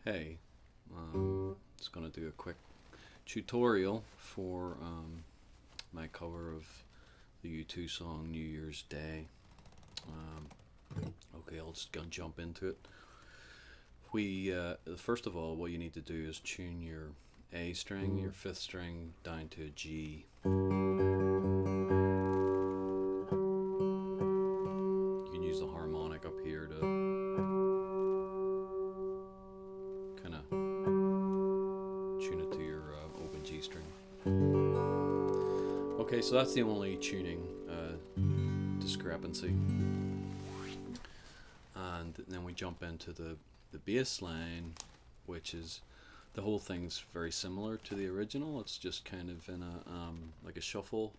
Hey, just gonna do a quick tutorial for my cover of the U2 song New Year's Day. Okay, I'll just gonna jump into it. We first of all, what you need to do is tune your A string, your fifth string, down to a G. You can use the harmonic up here to kind of tune it to your open G string. Okay, so that's the only tuning discrepancy. And then we jump into the bass line, which is the whole thing's very similar to the original. It's just kind of in a like a shuffle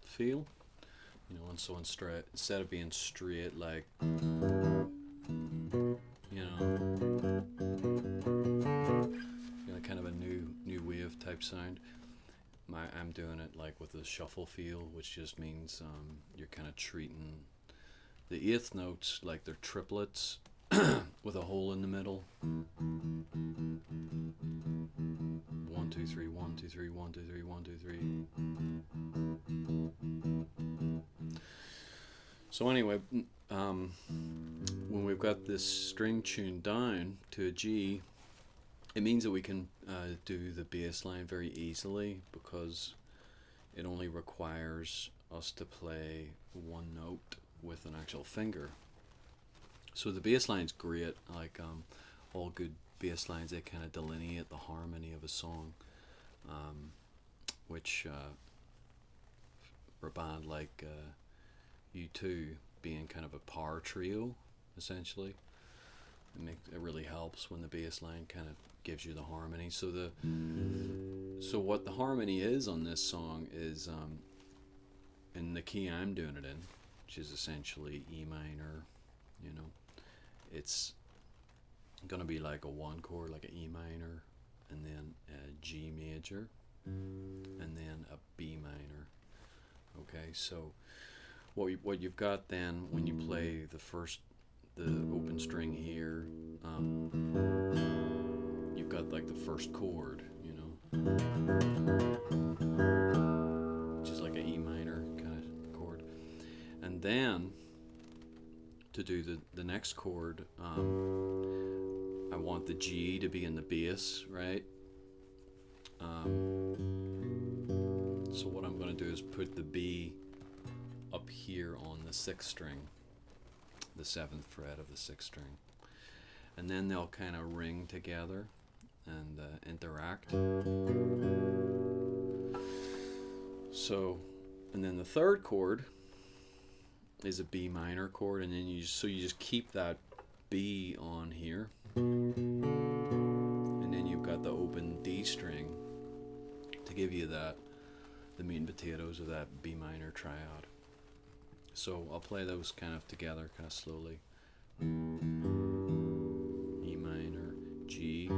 feel, and so instead of being straight like kind of a new wave type sound. I'm doing it like with a shuffle feel, which just means you're kind of treating the eighth notes like they're triplets with a hole in the middle. 1 2 3 1 2 3 1 2 3 1 2 3. So anyway, when we've got this string tuned down to a G, it means that we can do the bass line very easily, because it only requires us to play one note with an actual finger. So the bass line's great, like all good bass lines, they kind of delineate the harmony of a song, which for a band like U2, being kind of a power trio, essentially, it really helps when the bass line kind of gives you the harmony. So what the harmony is on this song is in the key I'm doing it in, which is essentially E minor. It's gonna be like a one chord, like an E minor, and then a G major, and then a B minor. Okay, so what you've got then when you play the open string here, you've got like the first chord, which is like an E minor kind of chord, and then to do the next chord, I want the G to be in the bass, right? So what I'm going to do is put the B up here on the sixth string, the seventh fret of the sixth string, and then they'll kind of ring together and interact. So, and then the third chord is a B minor chord, and then you just keep that B on here, and then you've got the open D string to give you the meat and potatoes of that B minor triad. So I'll play those kind of together, kind of slowly. E minor, G,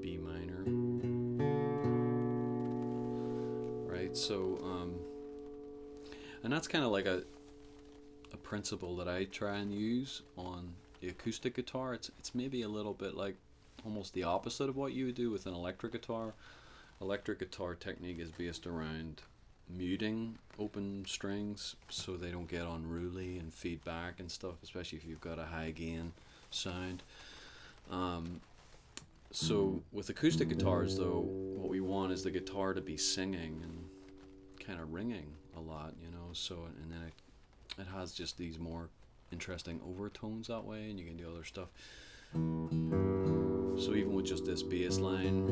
B minor. Right, so and that's kind of like a principle that I try and use on the acoustic guitar. It's maybe a little bit like almost the opposite of what you would do with an electric guitar. Electric guitar technique is based around muting open strings so they don't get unruly and feedback and stuff, especially if you've got a high gain sound. So with acoustic guitars, though, what we want is the guitar to be singing and kind of ringing a lot, so, and then it has just these more interesting overtones that way, and you can do other stuff. So even with just this bass line,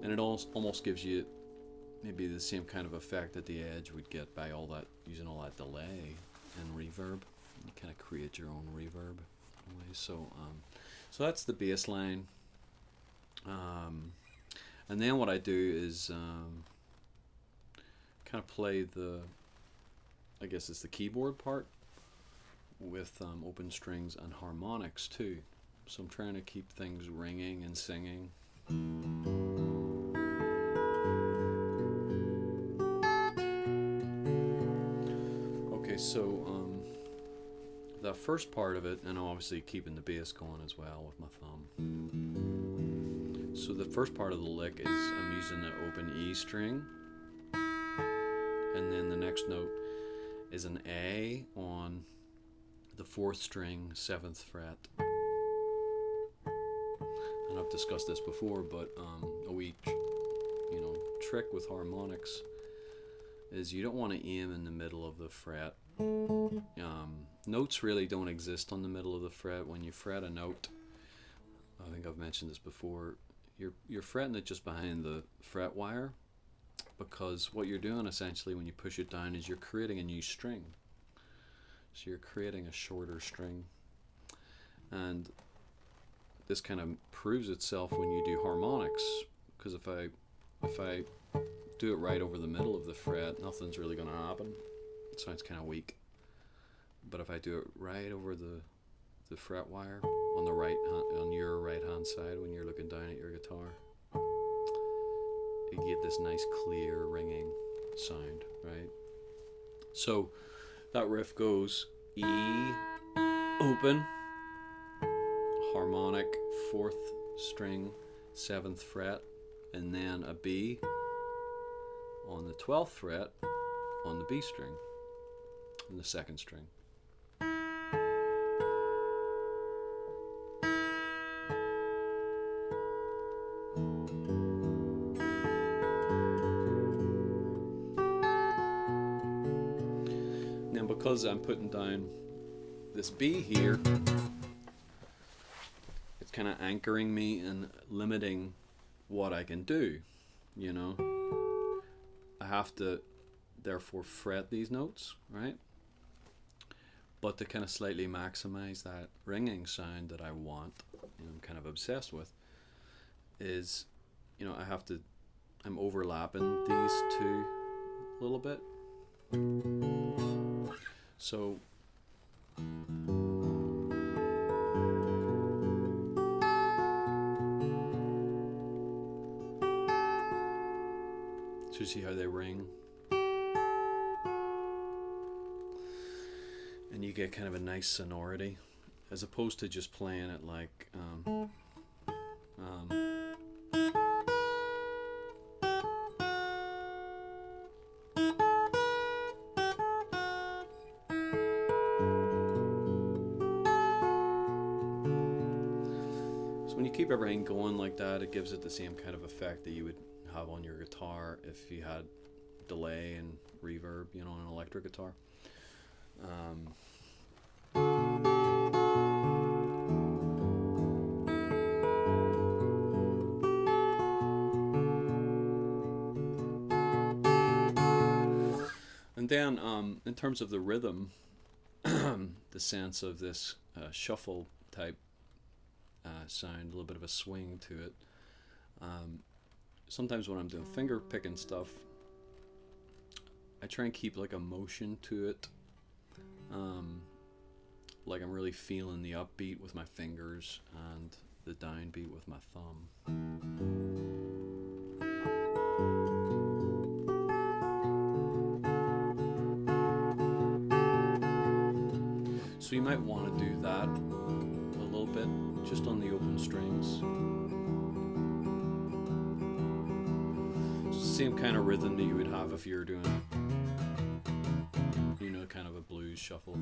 and it almost gives you maybe the same kind of effect that the Edge would get by using all that delay and reverb. You kind of create your own reverb in a way. So that's the bass line. And then what I do is kind of play I guess it's the keyboard part with open strings and harmonics too. So I'm trying to keep things ringing and singing. Okay, so the first part of it, and I'm obviously keeping the bass going as well with my thumb. So the first part of the lick is I'm using the open E string, and then the next note is an A on the 4th string, 7th fret. And I've discussed this before, but a wee trick with harmonics is you don't want to aim in the middle of the fret. Notes really don't exist on the middle of the fret. When you fret a note, I think I've mentioned this before, you're fretting it just behind the fret wire, because what you're doing essentially when you push it down is you're creating a new string. So you're creating a shorter string, and this kind of proves itself when you do harmonics, because if I do it right over the middle of the fret, nothing's really going to happen. It sounds kind of weak. But if I do it right over the fret wire on the on your right hand side when you're looking down at your guitar, you get this nice clear ringing sound, right? So that riff goes E open, harmonic 4th string, 7th fret, and then a B on the 12th fret on the B string, on the 2nd string. Now because I'm putting down this B here, it's kind of anchoring me and limiting what I can do, you know. I have to therefore fret these notes, right? But to kind of slightly maximize that ringing sound that I want, I'm kind of obsessed with, is, I'm overlapping these two a little bit. So you see how they ring, and you get kind of a nice sonority, as opposed to just playing it like so when you keep everything going like that, it gives it the same kind of effect that you would have on your guitar if you had delay and reverb, on an electric guitar. And then in terms of the rhythm, the sense of this shuffle type sound, a little bit of a swing to it. Sometimes when I'm doing finger picking stuff, I try and keep like a motion to it, like I'm really feeling the upbeat with my fingers and the downbeat with my thumb. So you might want to do that a little bit, just on the open strings. Same kind of rhythm that you would have if you were doing, kind of a blues shuffle.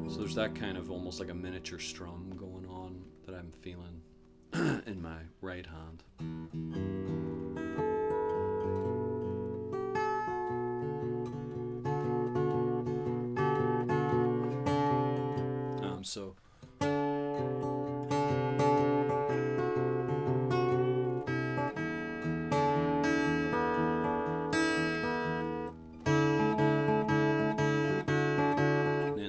So there's that kind of almost like a miniature strum going on that I'm feeling in my right hand. So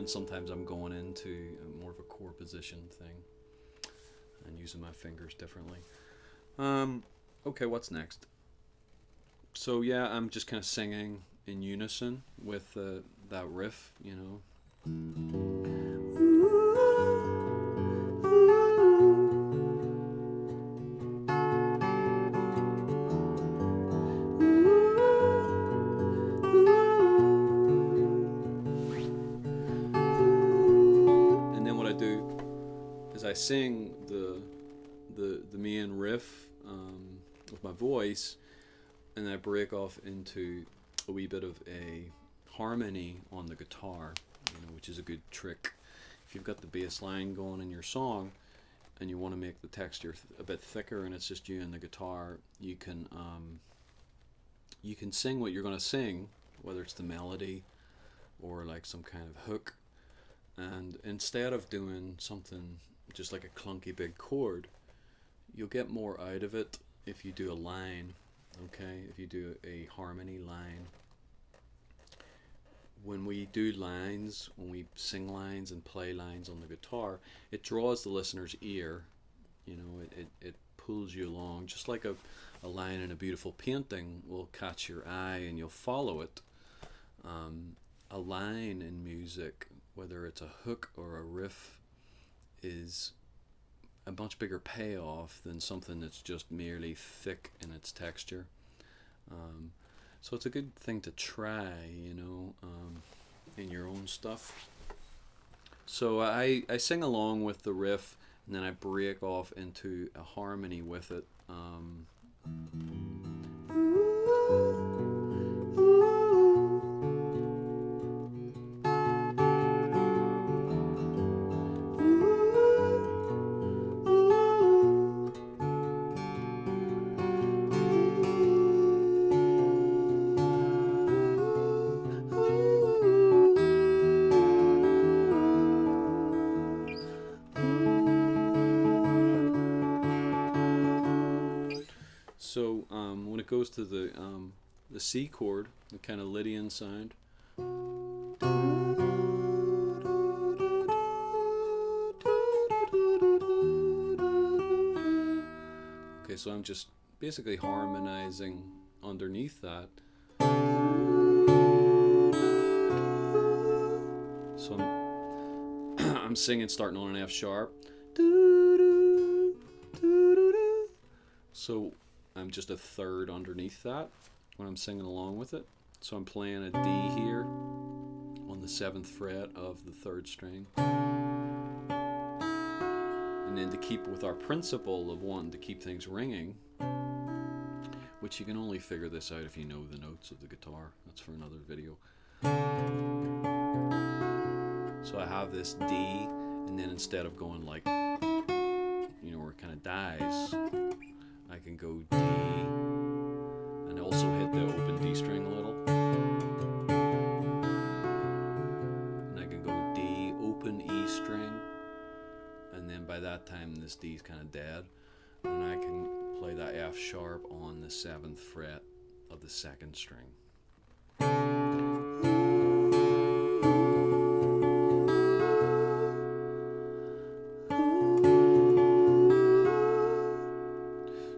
sometimes I'm going into more of a core position thing and using my fingers differently. Okay, what's next? So yeah, I'm just kind of singing in unison with that riff, I sing the main riff with my voice, and I break off into a wee bit of a harmony on the guitar, which is a good trick. If you've got the bass line going in your song and you want to make the texture a bit thicker and it's just you and the guitar, you can sing what you're going to sing, whether it's the melody or like some kind of hook, and instead of doing something just like a clunky big chord, you'll get more out of it if you do a line. Okay, if you do a harmony line. When we do lines, when we sing lines and play lines on the guitar, it draws the listener's ear. It pulls you along, just like a line in a beautiful painting will catch your eye and you'll follow it. A line in music, whether it's a hook or a riff, is a much bigger payoff than something that's just merely thick in its texture. So it's a good thing to try, in your own stuff. So I sing along with the riff, and then I break off into a harmony with it. So when it goes to the C chord, the kind of Lydian sound, okay, so I'm just basically harmonizing underneath that. So I'm singing starting on an F sharp. So I'm just a third underneath that when I'm singing along with it. So I'm playing a D here on the 7th fret of the 3rd string. And then to keep with our principle of wanting to keep things ringing, which you can only figure this out if you know the notes of the guitar. That's for another video. So I have this D, and then instead of going like, where it kind of dies, I can go D, and also hit the open D string a little. And I can go D, open E string, and then by that time this D is kind of dead. And I can play that F sharp on the 7th fret of the 2nd string.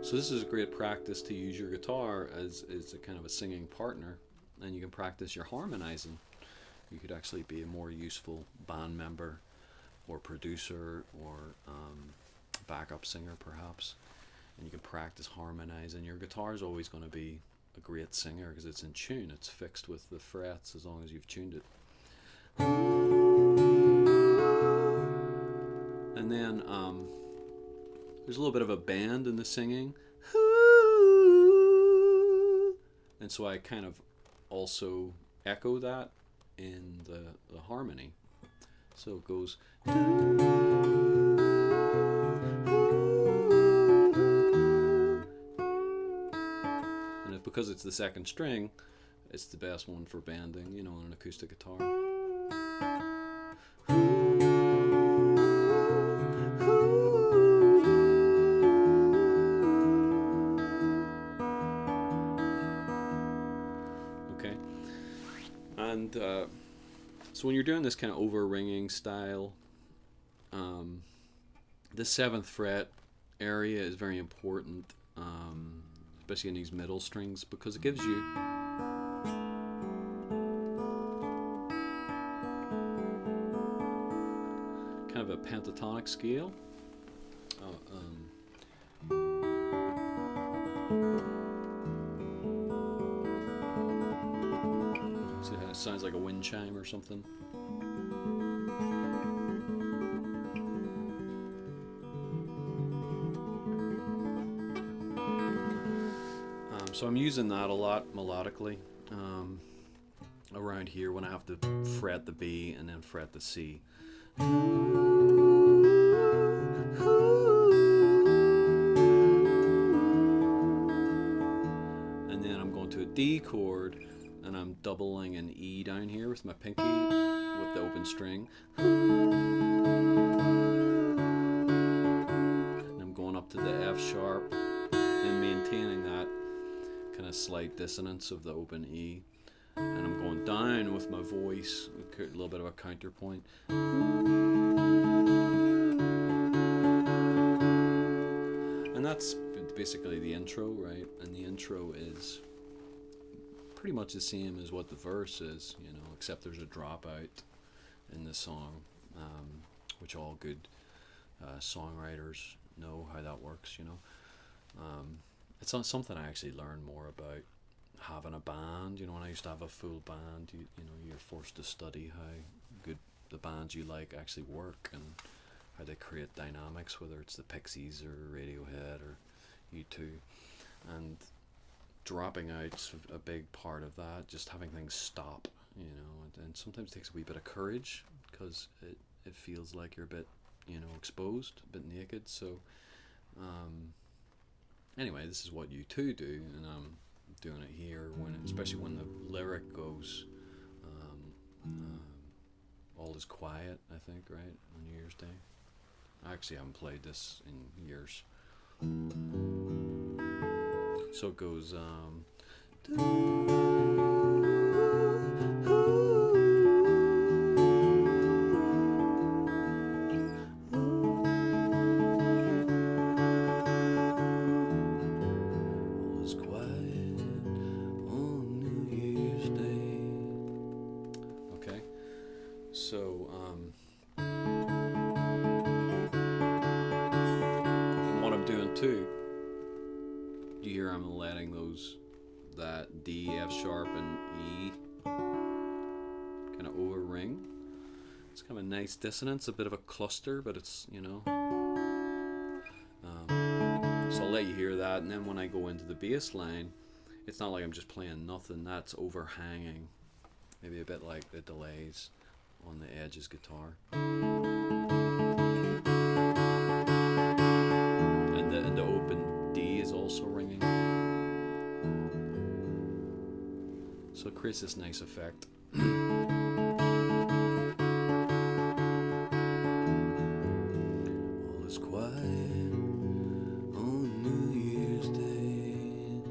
So this is a great practice to use your guitar as a kind of a singing partner, and you can practice your harmonizing. You could actually be a more useful band member or producer or backup singer perhaps, and you can practice harmonizing. Your guitar is always going to be a great singer because it's in tune, it's fixed with the frets as long as you've tuned it. And then there's a little bit of a bend in the singing. And so I kind of also echo that in the harmony. So it goes. And because it's the 2nd string, it's the best one for bending, on an acoustic guitar. And so when you're doing this kind of over-ringing style, the 7th fret area is very important, especially in these middle strings, because it gives you kind of a pentatonic scale. See how it sounds like a wind chime or something. So I'm using that a lot melodically around here when I have to fret the B and then fret the C. And then I'm going to a D chord and I'm doubling an E down here with my pinky with the open string. And I'm going up to the F sharp and maintaining that kind of slight dissonance of the open E. And I'm going down with my voice, a little bit of a counterpoint. And that's basically the intro, right? And the intro is pretty much the same as what the verse is, you know, except there's a dropout in the song, which all good songwriters know how that works, you know. It's not something I actually learned more about having a band. You know, when I used to have a full band, you know, you're forced to study how good the bands you like actually work and how they create dynamics, whether it's the Pixies or Radiohead or U2. And dropping out's a big part of that, just having things stop, you know, and sometimes it takes a wee bit of courage because it feels like you're a bit, you know, exposed, a bit naked. So anyway, this is what U2 do, and I'm doing it here, especially when the lyric goes all is quiet, I think, right, on New Year's Day. I actually haven't played this in years. So it goes all is quiet on New Year's Day. Okay, so and what I'm doing too, you hear I'm letting that D, F sharp, and E kind of over ring. It's kind of a nice dissonance, a bit of a cluster, but it's, you know. So I'll let you hear that, and then when I go into the bass line, it's not like I'm just playing nothing. That's overhanging, maybe a bit like the delays on the Edge's guitar. And the open D is also ringing. So it creates this nice effect. All is quiet on New Year's Day.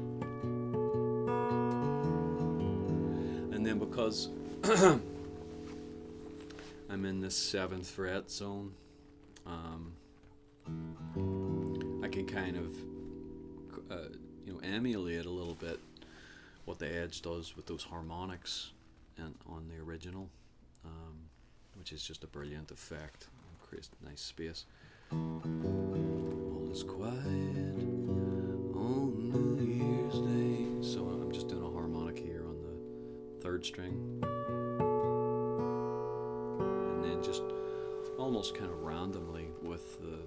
And then because I'm in this 7th fret zone, I can kind of emulate a little bit what the Edge does with those harmonics and on the original, which is just a brilliant effect. It creates a nice space. All is quiet on New Year's Day. So I'm just doing a harmonic here on the 3rd string, and then just almost kind of randomly with the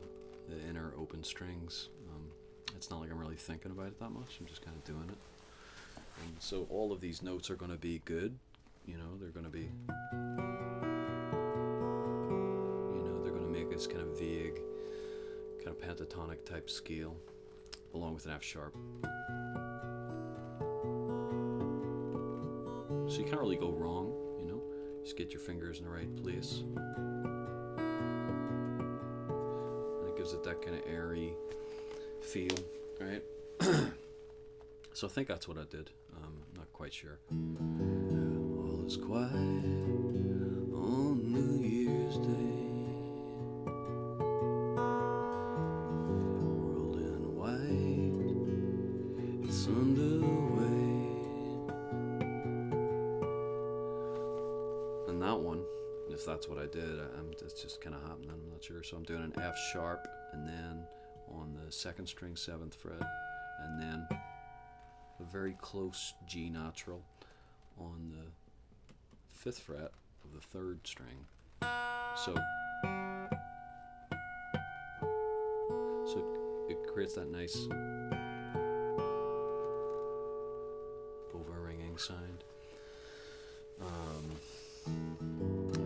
inner open strings. It's not like I'm really thinking about it that much. I'm just kind of doing it. And so all of these notes are going to be good, you know, they're going to be, they're going to make this kind of vague, kind of pentatonic type scale, along with an F sharp. So you can't really go wrong, you know, just get your fingers in the right place. And it gives it that kind of airy feel, right? So I think that's what I did. Not quite sure. All is quiet on New Year's Day. World in white, it's underway. And that one, if that's what I did, it's just kind of happening. I'm not sure. So I'm doing an F sharp, and then on the 2nd string, 7th fret, and then a very close G natural on the 5th fret of the 3rd string. So it creates that nice string sound.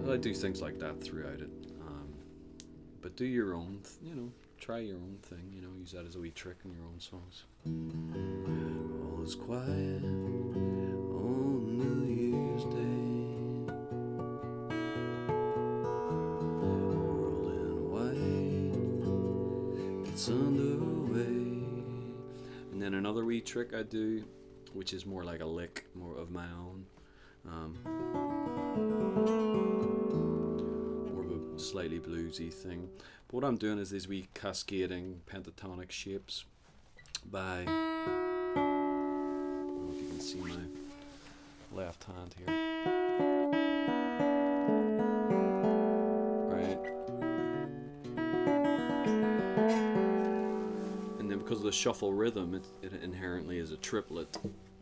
I do things like that throughout it, but do your own, try your own thing, use that as a wee trick in your own songs. All is quiet on New Year's Day, world in white, it's underway. And then another wee trick I do, which is more like a lick, more of my own. More of a slightly bluesy thing. But what I'm doing is these wee cascading pentatonic shapes by, I don't know if you can see my left hand here. Right. And then because of the shuffle rhythm, it inherently is a triplet.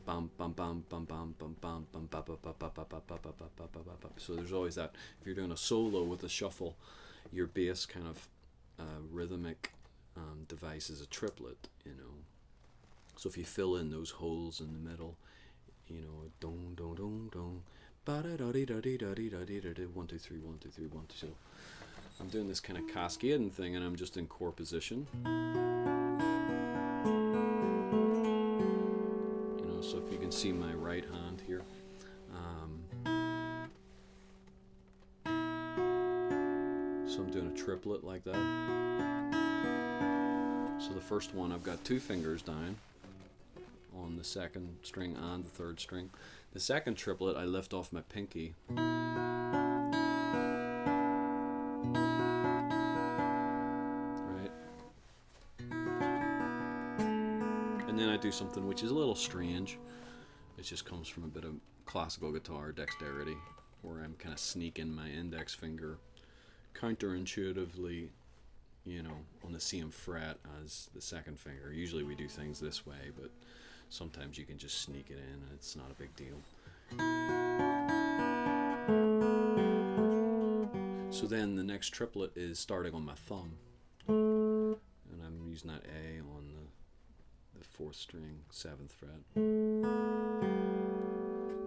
Bum bum bum bum bum bum bum bum ba ba ba ba ba ba ba ba ba ba ba. So there's always that. If you're doing a solo with a shuffle, your bass kind of rhythmic device is a triplet, So if you fill in those holes in the middle, don don don don, ba da da da da da da da da, 1 2 3 1 2 3 1 2. So I'm doing this kind of cascading thing, and I'm just in chord position. So if you can see my right hand here, so I'm doing a triplet like that. So the first one, I've got 2 fingers down on the second string and the third string. The second triplet, I lift off my pinky. Right. And then I do something which is a little strange. It just comes from a bit of classical guitar dexterity, where I'm kind of sneaking my index finger counterintuitively, on the same fret as the second finger. Usually we do things this way, but sometimes you can just sneak it in and it's not a big deal. So then the next triplet is starting on my thumb, and I'm using that A on the 4th string, 7th fret,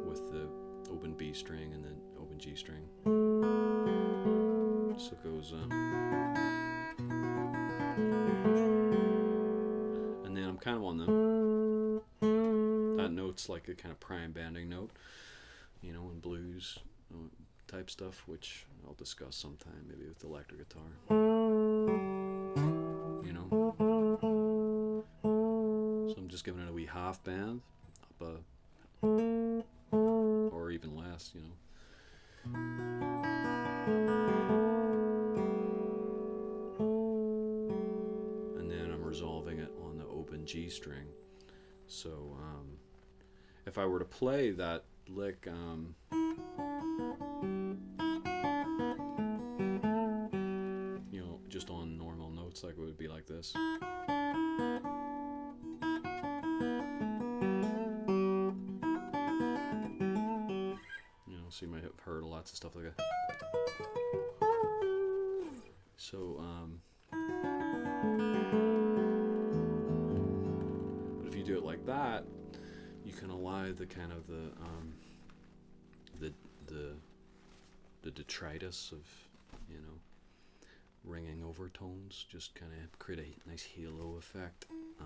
with the open B string and then open G string. So it goes, and then I'm kind of on that note's like a kind of prime bending note, in blues type stuff, which I'll discuss sometime, maybe with electric guitar. So I'm just giving it a wee half bend, up or even less, And then I'm resolving it on the open G string. So if I were to play that lick, just on normal notes, like it would be like this. So you might have heard lots of stuff like that. So, but if you do it like that, you can allow the kind of the detritus of ringing overtones, just kind of create a nice halo effect. I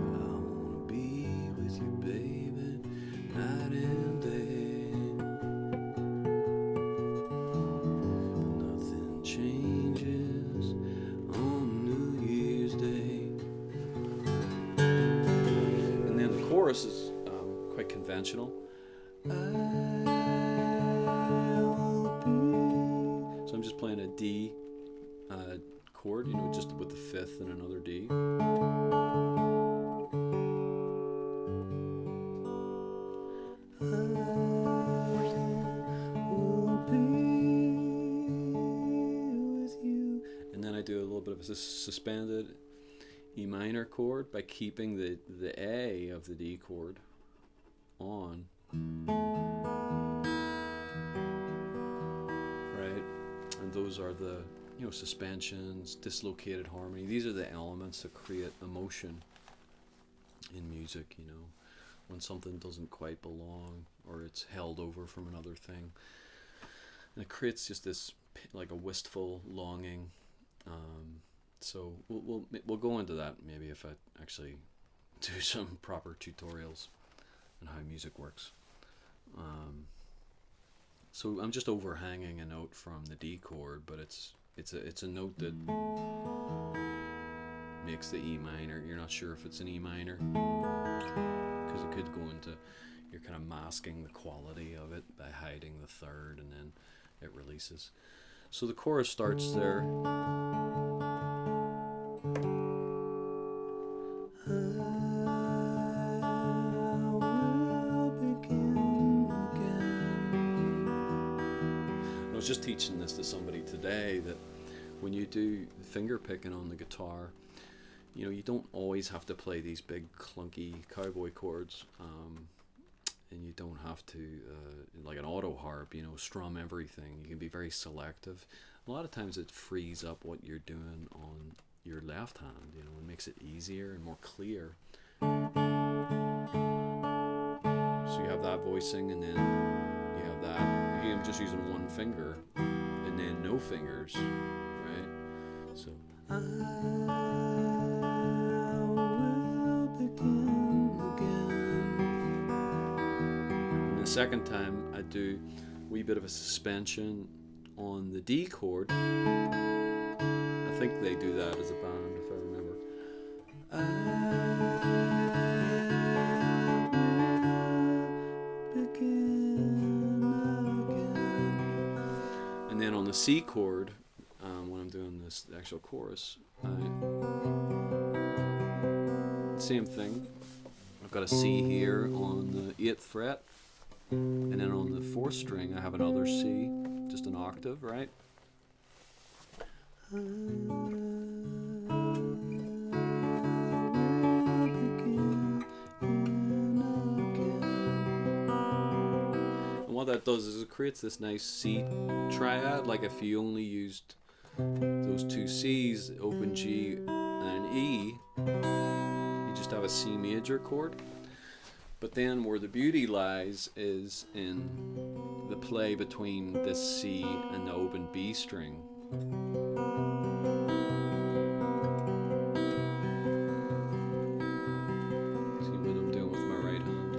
wanna be with you, baby, night and day. Nothing changes on New Year's Day. And then the chorus is quite conventional. So I'm just playing a D chord, just with the 5th and another D. And then I do a little bit of a suspended E minor chord by keeping the A of the D chord on. Right? And those are the suspensions, dislocated harmony. These are the elements that create emotion in music, you know, when something doesn't quite belong or it's held over from another thing. And it creates just this, like a wistful longing. So we'll go into that maybe if I actually do some proper tutorials on how music works. So I'm just overhanging a note from the D chord, but it's a note that makes the E minor. You're not sure if it's an E minor because it could go into, you're kind of masking the quality of it by hiding the third, and then it releases. So the chorus starts there. I was just teaching this to somebody today, that when you do finger picking on the guitar, you know, you don't always have to play these big clunky cowboy chords, and you don't have to, like an auto harp, you know, strum everything. You can be very selective. A lot of times it frees up what you're doing on your left hand, you know, and makes it easier and more clear. So you have that voicing, and then you have that. Again, I'm just using one finger, and then no fingers, right? So I will begin again. And the second time I do a wee bit of a suspension on the D chord. I think they do that as a band, if I remember. And then on the C chord, when I'm doing this actual chorus, same thing. I've got a C here on the 8th fret, and then on the 4th string I have another C, just an octave, right? And what that does is it creates this nice C triad. Like if you only used those two C's, open G and an E, you just have a C major chord. But then where the beauty lies is in the play between this C and the open B string. See what I'm doing with my right hand.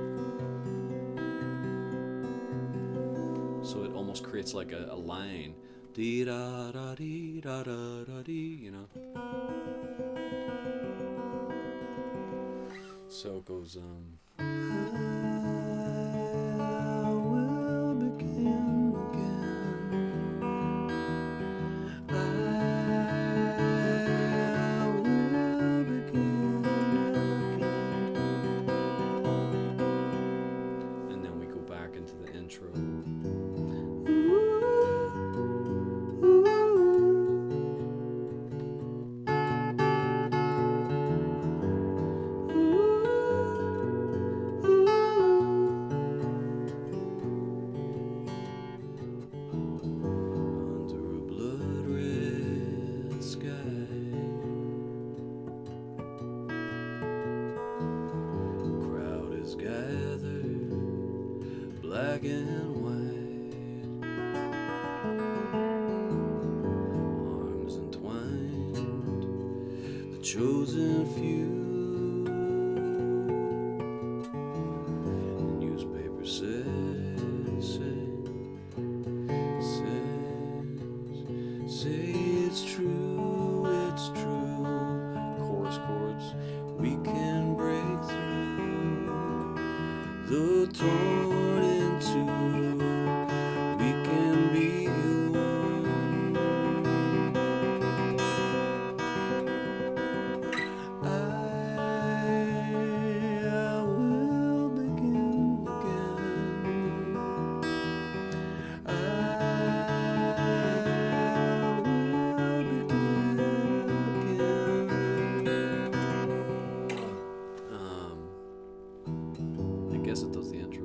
So it almost creates like a line. Dee da da dee da da da dee, you know. So it goes I will begin again. I will begin again. And then we go back into the intro. Black and white, arms entwined, the chosen few. The newspaper says it's true, it's true. Chorus chords, we can break through the torn into, we can be one. I will begin again. I will begin again. I guess it does the intro.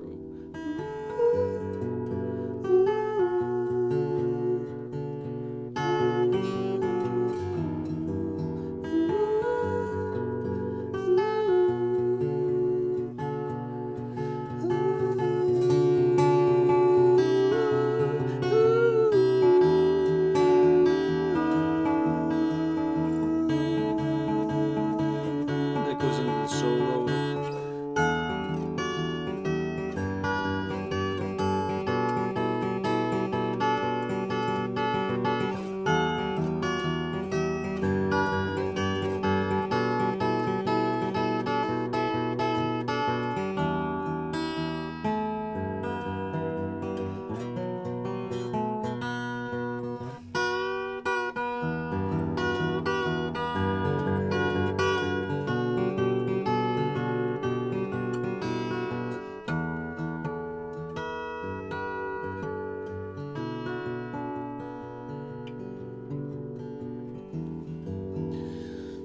the solo.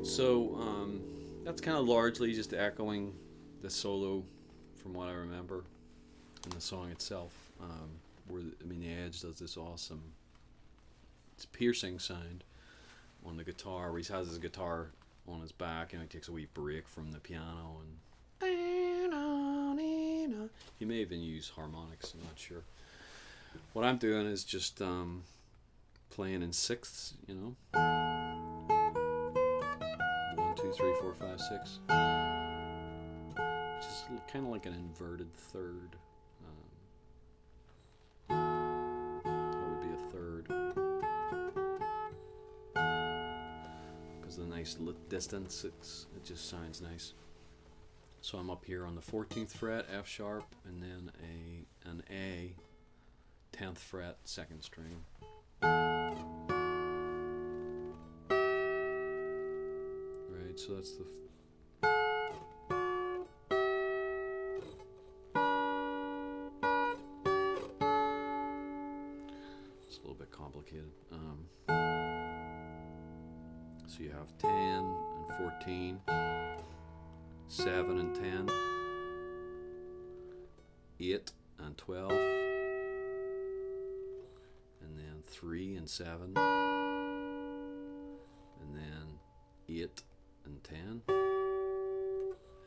So that's kind of largely just echoing the solo from what I remember in the song itself. The Edge does this awesome, it's piercing sound on the guitar, where he has his guitar on his back and he takes a wee break from the piano, and he may even use harmonics, I'm not sure. What I'm doing is just playing in sixths, 1, 2, 3, 4, 5, 6, which is kind of like an inverted third. That would be a third, because the nice distance, it just sounds nice. So I'm up here on the 14th fret, F sharp, and then an A, 10th fret, second string. Right, so that's the it's a little bit complicated. So you have 10 and 14, 7 and 10, 8 and 12, and then 3 and 7, and then 8 and 10,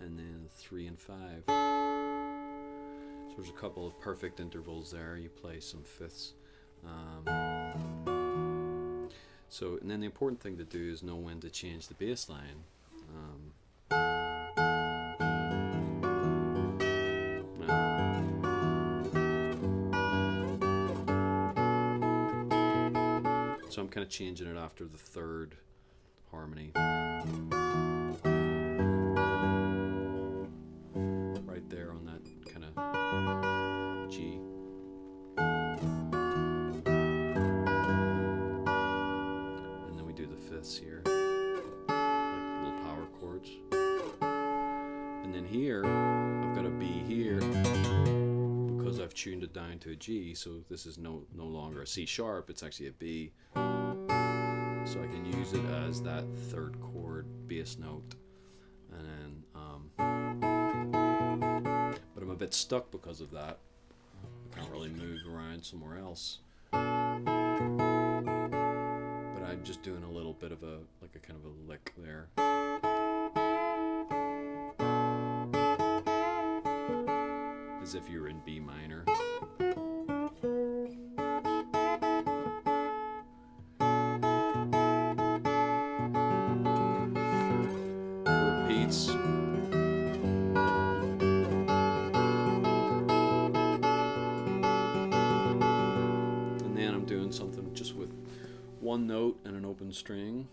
and then 3 and 5. So there's a couple of perfect intervals there. You play some fifths. And then the important thing to do is know when to change the bass line. So I'm kind of changing it after the third harmony. Right there on that kind of G. And then we do the fifths here, like little power chords. And then here, I've got a B here, because I've tuned it down to a G, so this is no longer a C sharp, it's actually a B. So I can use it as that third chord bass note, and then but I'm a bit stuck because of that. I can't really move around somewhere else, but I'm just doing a little bit of a kind of a lick there, as if you were in B minor. Repeats. And then I'm doing something just with one note and an open string.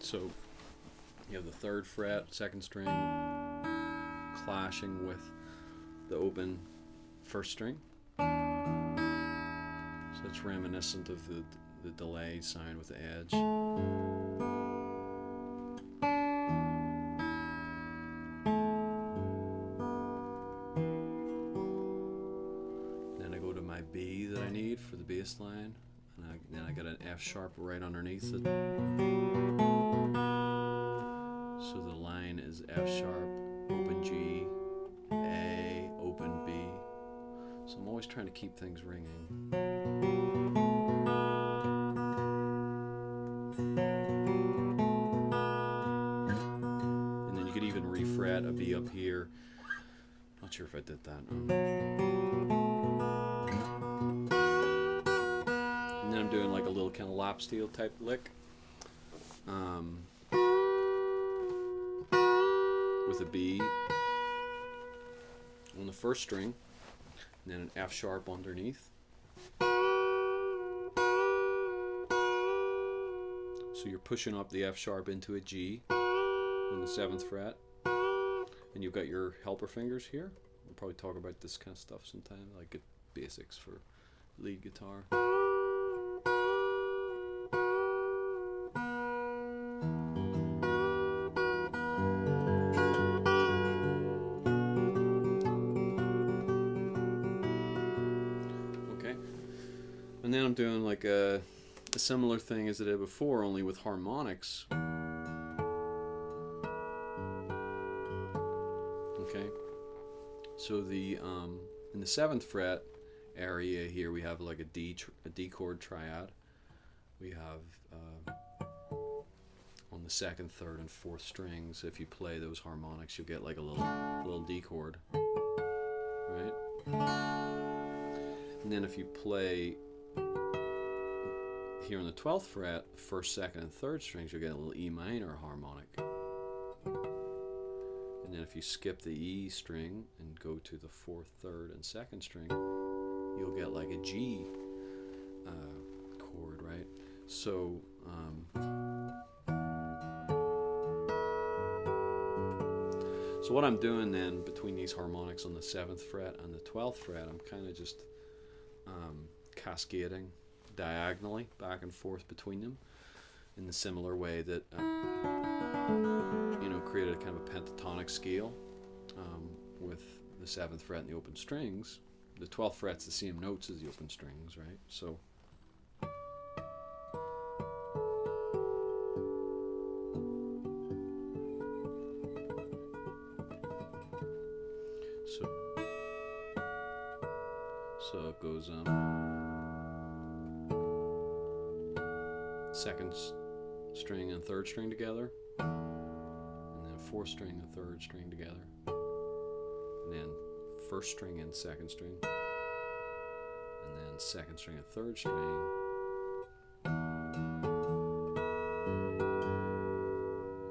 So you have the third fret, second string, clashing with the open first string. So it's reminiscent of the delay sign with the edge. Then I go to my B that I need for the bass line, and then I got an F sharp right underneath it. So the line is F sharp, open G, A, open B. So I'm always trying to keep things ringing. And then you could even refret a B up here. Not sure if I did that. I'm doing like a little kind of lap steel type lick with a B on the first string, and then an F sharp underneath. So you're pushing up the F sharp into a G on the 7th fret, and you've got your helper fingers here. We'll probably talk about this kind of stuff sometime, like basics for lead guitar. Okay, and then I'm doing like a similar thing as I did before, only with harmonics. Okay, so the in the 7th fret area here we have like a D chord triad. We have on the 2nd, 3rd, and 4th strings. If you play those harmonics, you'll get like a little D chord, right? And then if you play here on the 12th fret, 1st, 2nd, and 3rd strings, you'll get a little E minor harmonic. And then if you skip the E string and go to the 4th, 3rd, and 2nd string, you'll get like a G chord, right? So so what I'm doing then between these harmonics on the 7th fret and the 12th fret, I'm kind of just cascading diagonally back and forth between them in the similar way that created a kind of a pentatonic scale with the 7th fret and the open strings. The 12th fret's the same notes as the open strings, right? So it goes 2nd string and 3rd string together, and then 4th string and 3rd string together, and then 1st string and 2nd string, and then 2nd string and 3rd string, and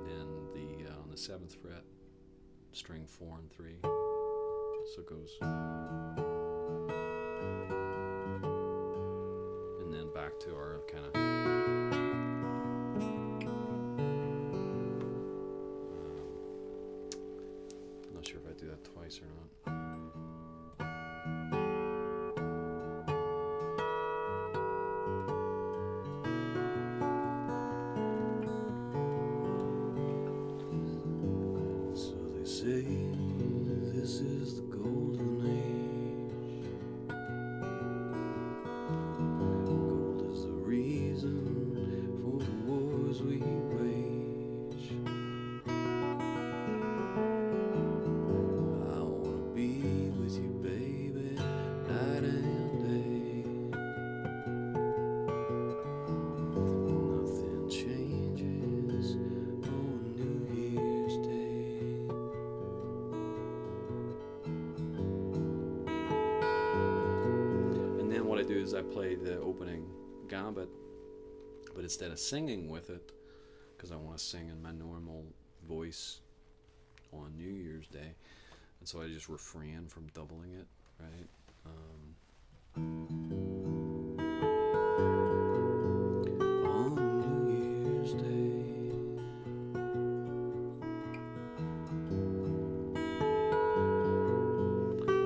then on the 7th fret, string 4 and 3. So it goes, and then back to our kind of not sure if I do that twice or not. So they say this is the golden age. Gold is the reason for the wars we wage. I wanna be with you, baby, night and day. Nothing changes on New Year's Day. And then what I do is I play the opening gambit, but instead of singing with it, because I want to sing in my normal voice on New Year's Day, and so I just refrain from doubling it, right? On New Year's Day,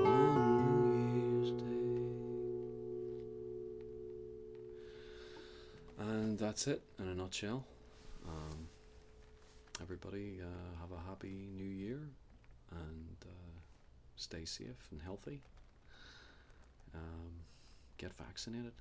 on New Year's Day. And that's it in a nutshell. Everybody have a happy new year, and stay safe and healthy. Get vaccinated.